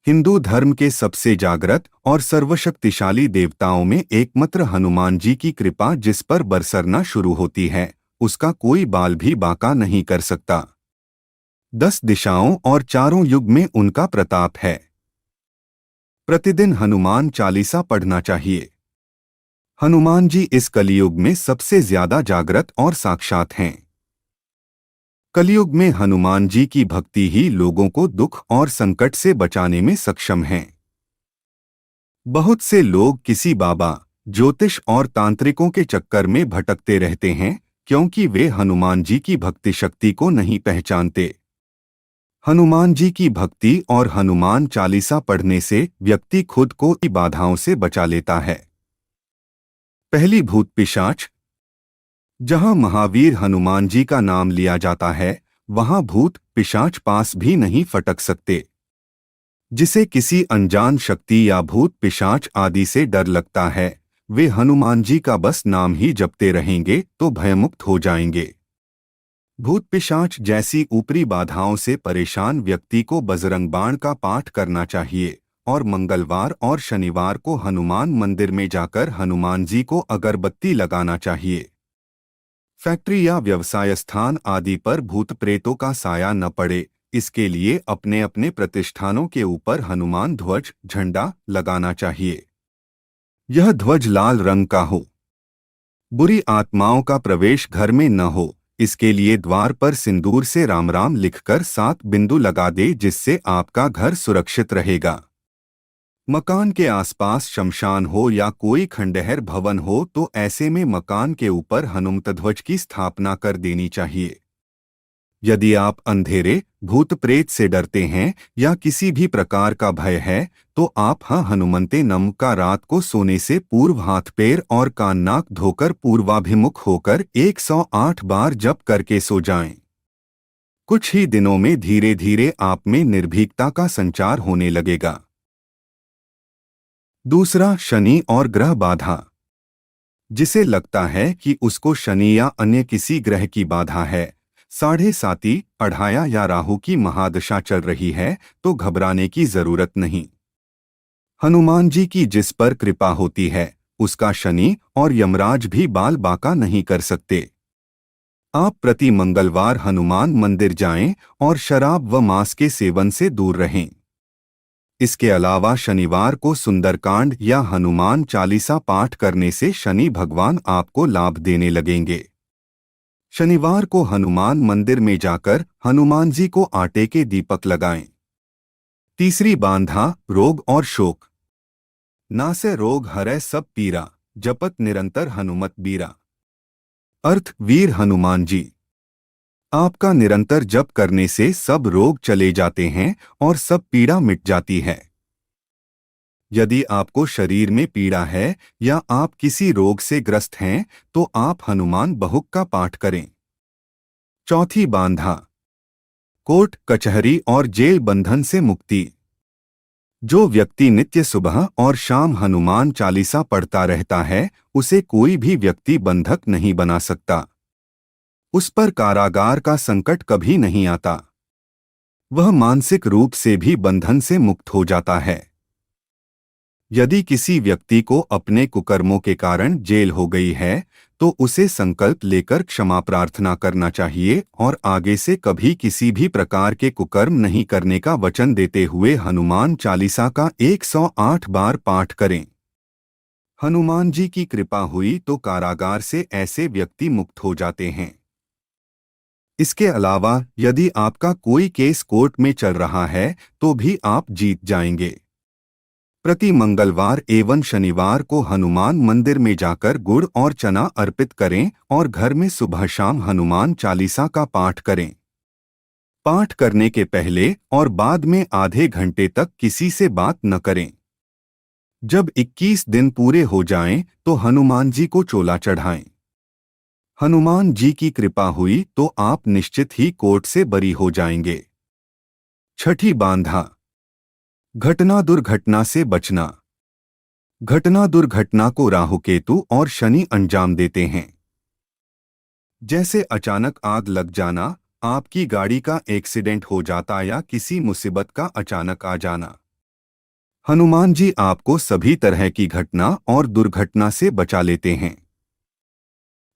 हिंदू धर्म के सबसे जागृत और सर्वशक्तिशाली देवताओं में एकमात्र हनुमान जी की कृपा जिस पर बरसरना शुरू होती है, उसका कोई बाल भी बांका नहीं कर सकता। 10 दिशाओं और चारों युग में उनका प्रताप है। प्रतिदिन हनुमान चालीसा पढ़ना चाहिए। हनुमान जी इस कलियुग में सबसे ज्यादा जागृत और साक्षात हैं। कलयुग में हनुमान जी की भक्ति ही लोगों को दुख और संकट से बचाने में सक्षम है। बहुत से लोग किसी बाबा, ज्योतिष और तांत्रिकों के चक्कर में भटकते रहते हैं क्योंकि वे हनुमान जी की भक्ति शक्ति को नहीं पहचानते। हनुमान जी की भक्ति और हनुमान चालीसा पढ़ने से व्यक्ति खुद को की बाधाओं से बचा लेता है। पहली भूत पिशाच। जहां महावीर हनुमान जी का नाम लिया जाता है, वहां भूत पिशाच पास भी नहीं फटक सकते। जिसे किसी अनजान शक्ति या भूत पिशाच आदि से डर लगता है, वे हनुमान जी का बस नाम ही जपते रहेंगे तो भयमुक्त हो जाएंगे। भूत पिशाच जैसी ऊपरी बाधाओं से परेशान व्यक्ति को बजरंग बाण का पाठ करना चाहिए और मंगलवार और शनिवार को हनुमान मंदिर में जाकर हनुमान जी को अगरबत्ती लगाना चाहिए। फैक्ट्री या व्यवसाय स्थान आदि पर भूत प्रेतों का साया न पड़े, इसके लिए अपने अपने प्रतिष्ठानों के ऊपर हनुमान ध्वज झंडा लगाना चाहिए। यह ध्वज लाल रंग का हो। बुरी आत्माओं का प्रवेश घर में न हो, इसके लिए द्वार पर सिंदूर से राम राम लिखकर 7 बिंदु लगा दे, जिससे आपका घर सुरक्षित रहेगा। मकान के आसपास शमशान हो या कोई खंडहर भवन हो तो ऐसे में मकान के ऊपर हनुमत ध्वज की स्थापना कर देनी चाहिए। यदि आप अंधेरे, भूत प्रेत से डरते हैं या किसी भी प्रकार का भय है, तो आप हनुमंते नम का रात को सोने से पूर्व हाथ पैर और कान नाक धोकर पूर्वाभिमुख होकर 108 बार जप करके सो जाएं। कुछ ही दिनों में धीरे धीरे आप में निर्भीकता का संचार होने लगेगा। दूसरा, शनि और ग्रह बाधा। जिसे लगता है कि उसको शनि या अन्य किसी ग्रह की बाधा है, 7.5 अढ़ाया या राहु की महादशा चल रही है, तो घबराने की जरूरत नहीं। हनुमान जी की जिस पर कृपा होती है, उसका शनि और यमराज भी बाल बांका नहीं कर सकते। आप प्रति मंगलवार हनुमान मंदिर जाएं और शराब व मांस के सेवन से दूर रहें। इसके अलावा शनिवार को सुंदरकांड या हनुमान चालीसा पाठ करने से शनि भगवान आपको लाभ देने लगेंगे। शनिवार को हनुमान मंदिर में जाकर हनुमान जी को आटे के दीपक लगाएं। तीसरी बांधा, रोग और शोक। नासे रोग हरै सब पीरा, जपत निरंतर हनुमत बीरा। अर्थ, वीर हनुमान जी, आपका निरंतर जप करने से सब रोग चले जाते हैं और सब पीड़ा मिट जाती है। यदि आपको शरीर में पीड़ा है या आप किसी रोग से ग्रस्त हैं, तो आप हनुमान बहुक का पाठ करें। चौथी बांधा, कोर्ट कचहरी और जेल बंधन से मुक्ति। जो व्यक्ति नित्य सुबह और शाम हनुमान चालीसा पढ़ता रहता है, उसे कोई भी व्यक्ति बंधक नहीं बना सकता। उस पर कारागार का संकट कभी नहीं आता। वह मानसिक रूप से भी बंधन से मुक्त हो जाता है। यदि किसी व्यक्ति को अपने कुकर्मों के कारण जेल हो गई है, तो उसे संकल्प लेकर क्षमा प्रार्थना करना चाहिए और आगे से कभी किसी भी प्रकार के कुकर्म नहीं करने का वचन देते हुए हनुमान चालीसा का 108 बार पाठ करें। हनुमान जी की कृपा हुई तो कारागार से ऐसे व्यक्ति मुक्त हो जाते हैं। इसके अलावा यदि आपका कोई केस कोर्ट में चल रहा है, तो भी आप जीत जाएंगे। प्रति मंगलवार एवं शनिवार को हनुमान मंदिर में जाकर गुड़ और चना अर्पित करें और घर में सुबह शाम हनुमान चालीसा का पाठ करें। पाठ करने के पहले और बाद में आधे घंटे तक किसी से बात न करें। जब 21 दिन पूरे हो जाएं, तो हनुमान जी को चोला चढ़ाएं। हनुमान जी की कृपा हुई तो आप निश्चित ही कोर्ट से बरी हो जाएंगे। छठी बांधा, घटना दुर्घटना से बचना। घटना दुर्घटना को राहु केतु और शनि अंजाम देते हैं। जैसे अचानक आग लग जाना, आपकी गाड़ी का एक्सीडेंट हो जाता या किसी मुसीबत का अचानक आ जाना। हनुमान जी आपको सभी तरह की घटना और दुर्घटना से बचा लेते हैं।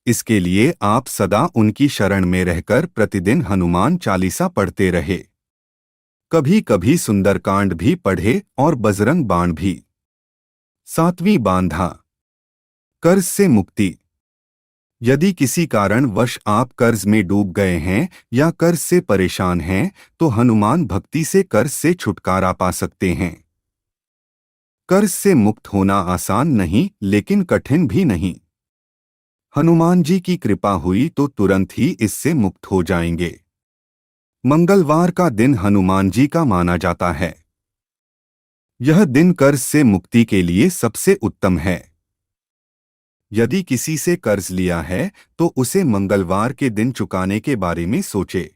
इसके लिए आप सदा उनकी शरण में रहकर प्रतिदिन हनुमान चालीसा पढ़ते रहे। कभी कभी सुंदरकांड भी पढ़े और बजरंग बाण भी। 7वीं बांधा, कर्ज से मुक्ति। यदि किसी कारणवश आप कर्ज में डूब गए हैं या कर्ज से परेशान हैं, तो हनुमान भक्ति से कर्ज से छुटकारा पा सकते हैं। कर्ज से मुक्त होना आसान नहीं, लेकिन कठिन भी नहीं। हनुमान जी की कृपा हुई तो तुरंत ही इससे मुक्त हो जाएंगे। मंगलवार का दिन हनुमान जी का माना जाता है। यह दिन कर्ज से मुक्ति के लिए सबसे उत्तम है। यदि किसी से कर्ज लिया है तो उसे मंगलवार के दिन चुकाने के बारे में सोचे।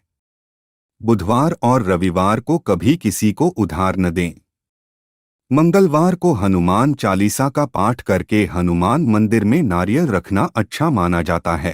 बुधवार और रविवार को कभी किसी को उधार न दें। मंगलवार को हनुमान चालीसा का पाठ करके हनुमान मंदिर में नारियल रखना अच्छा माना जाता है।